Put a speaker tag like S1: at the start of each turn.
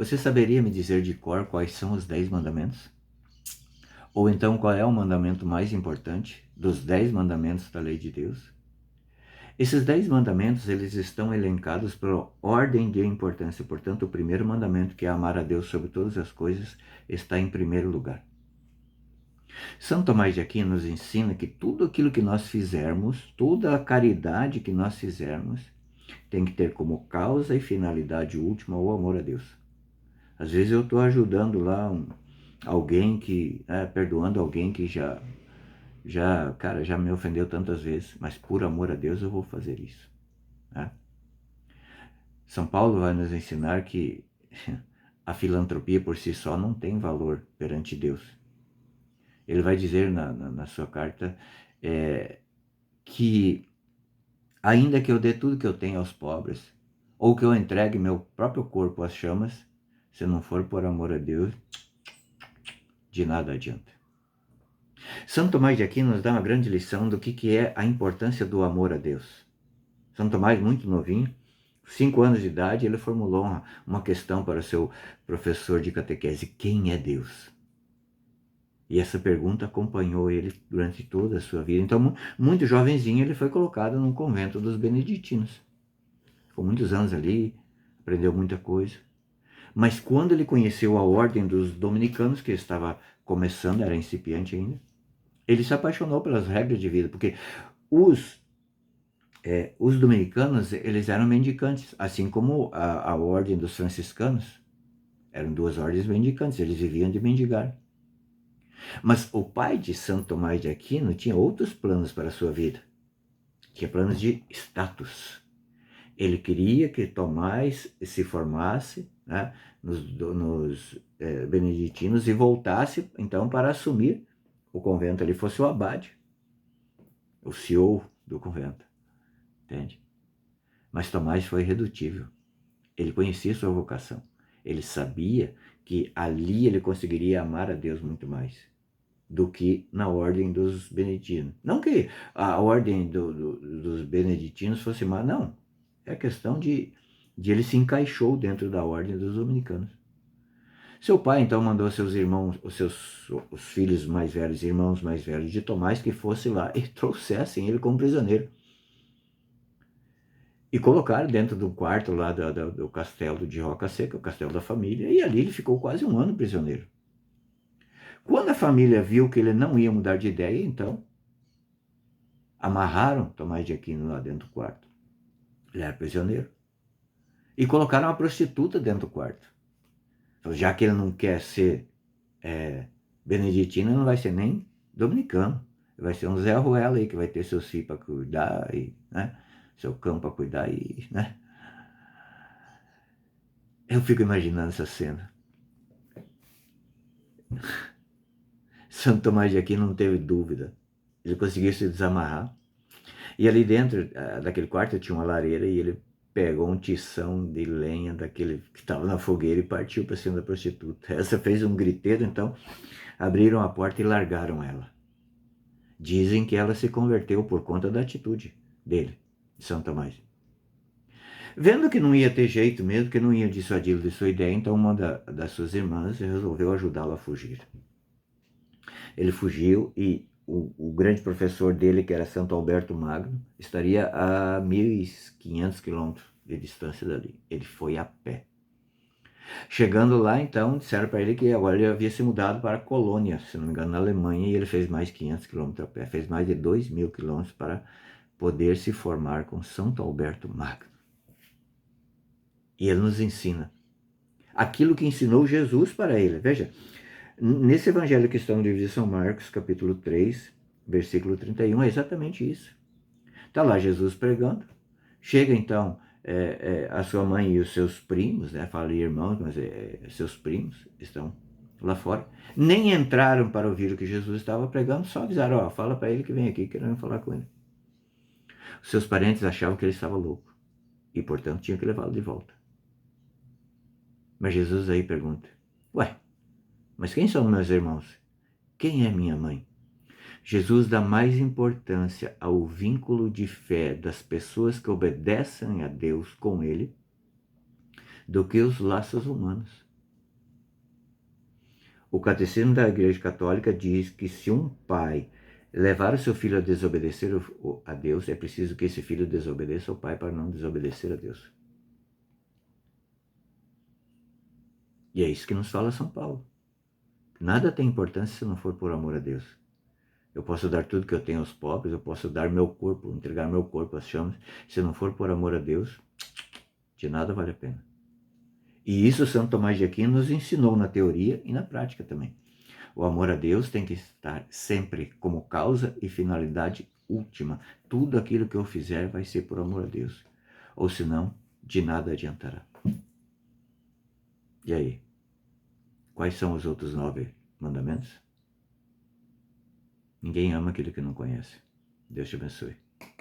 S1: Você saberia me dizer de cor quais são os 10 mandamentos? Ou então qual é o mandamento mais importante dos 10 mandamentos da lei de Deus? Esses 10 mandamentos, eles estão elencados por ordem de importância. Portanto, o primeiro mandamento, que é amar a Deus sobre todas as coisas, está em primeiro lugar. São Tomás de Aquino nos ensina que tudo aquilo que nós fizermos, toda a caridade que nós fizermos, tem que ter como causa e finalidade última o amor a Deus. Às vezes eu estou ajudando lá alguém que, perdoando alguém que já me ofendeu tantas vezes, mas por amor a Deus eu vou fazer isso. Né? São Paulo vai nos ensinar que a filantropia por si só não tem valor perante Deus. Ele vai dizer na sua carta que ainda que eu dê tudo que eu tenho aos pobres, ou que eu entregue meu próprio corpo às chamas, se não for por amor a Deus, de nada adianta. São Tomás de Aquino nos dá uma grande lição do que é a importância do amor a Deus. São Tomás, muito novinho, 5 anos de idade, ele formulou uma questão para o seu professor de catequese: quem é Deus? E essa pergunta acompanhou ele durante toda a sua vida. Então, muito jovenzinho, ele foi colocado num convento dos beneditinos. Ficou muitos anos ali, aprendeu muita coisa. Mas quando ele conheceu a ordem dos dominicanos, que estava começando, era incipiente ainda, ele se apaixonou pelas regras de vida, porque os dominicanos, eles eram mendicantes, assim como a ordem dos franciscanos. Eram 2 ordens mendicantes, eles viviam de mendigar. Mas o pai de São Tomás de Aquino tinha outros planos para a sua vida. Tinha planos de status. Ele queria que Tomás se formasse, né, nos beneditinos e voltasse então para assumir o convento. Ele fosse o abade, o CEO do convento, entende? Mas Tomás foi irredutível. Ele conhecia sua vocação. Ele sabia que ali ele conseguiria amar a Deus muito mais do que na ordem dos beneditinos. Não que a ordem dos beneditinos fosse má, não. É questão de ele se encaixou dentro da ordem dos dominicanos. Seu pai então mandou seus irmãos, os filhos mais velhos, irmãos mais velhos de Tomás, que fossem lá e trouxessem ele como prisioneiro. E colocaram dentro do quarto lá do castelo de Roca Seca, o castelo da família, e ali ele ficou quase 1 ano prisioneiro. Quando a família viu que ele não ia mudar de ideia, então amarraram Tomás de Aquino lá dentro do quarto. Ele era prisioneiro. E colocaram uma prostituta dentro do quarto. Então, já que ele não quer ser beneditino, não vai ser nem dominicano. Vai ser um Zé Ruela aí, que vai ter seus filhos para cuidar, e, né, seu cão para cuidar. Né. Eu fico imaginando essa cena. Santo Tomás de Aquino não teve dúvida. Ele conseguiu se desamarrar. E ali dentro daquele quarto tinha uma lareira e ele pegou um tição de lenha daquele que estava na fogueira e partiu para cima da prostituta. Essa fez um griteiro, então abriram a porta e largaram ela. Dizem que ela se converteu por conta da atitude dele, de São Tomás. Vendo que não ia ter jeito mesmo, que não ia dissuadi-lo de sua ideia, então uma das suas irmãs resolveu ajudá-lo a fugir. Ele fugiu e o grande professor dele, que era Santo Alberto Magno, estaria a 1.500 quilômetros de distância dali. Ele foi a pé. Chegando lá, então, disseram para ele que agora ele havia se mudado para a Colônia, se não me engano, na Alemanha, e ele fez mais 500 quilômetros a pé. Fez mais de 2.000 quilômetros para poder se formar com Santo Alberto Magno. E ele nos ensina aquilo que ensinou Jesus para ele. Veja, nesse evangelho que está no livro de São Marcos, capítulo 3, versículo 31, é exatamente isso. Está lá Jesus pregando. Chega então a sua mãe e os seus primos, né? Fala irmãos, mas seus primos estão lá fora. Nem entraram para ouvir o que Jesus estava pregando, só avisaram: fala para ele que vem aqui, querendo falar com ele. Os seus parentes achavam que ele estava louco e, portanto, tinham que levá-lo de volta. Mas Jesus aí pergunta: ué, mas quem são meus irmãos? Quem é minha mãe? Jesus dá mais importância ao vínculo de fé das pessoas que obedecem a Deus com ele do que os laços humanos. O Catecismo da Igreja Católica diz que se um pai levar o seu filho a desobedecer a Deus, é preciso que esse filho desobedeça ao pai para não desobedecer a Deus. E é isso que nos fala São Paulo. Nada tem importância se não for por amor a Deus. Eu posso dar tudo que eu tenho aos pobres, eu posso dar meu corpo, entregar meu corpo às chamas. Se não for por amor a Deus, de nada vale a pena. E isso Santo Tomás de Aquino nos ensinou na teoria e na prática também. O amor a Deus tem que estar sempre como causa e finalidade última. Tudo aquilo que eu fizer vai ser por amor a Deus. Ou senão, de nada adiantará. E aí? Quais são os outros 9 mandamentos? Ninguém ama aquilo que não conhece. Deus te abençoe.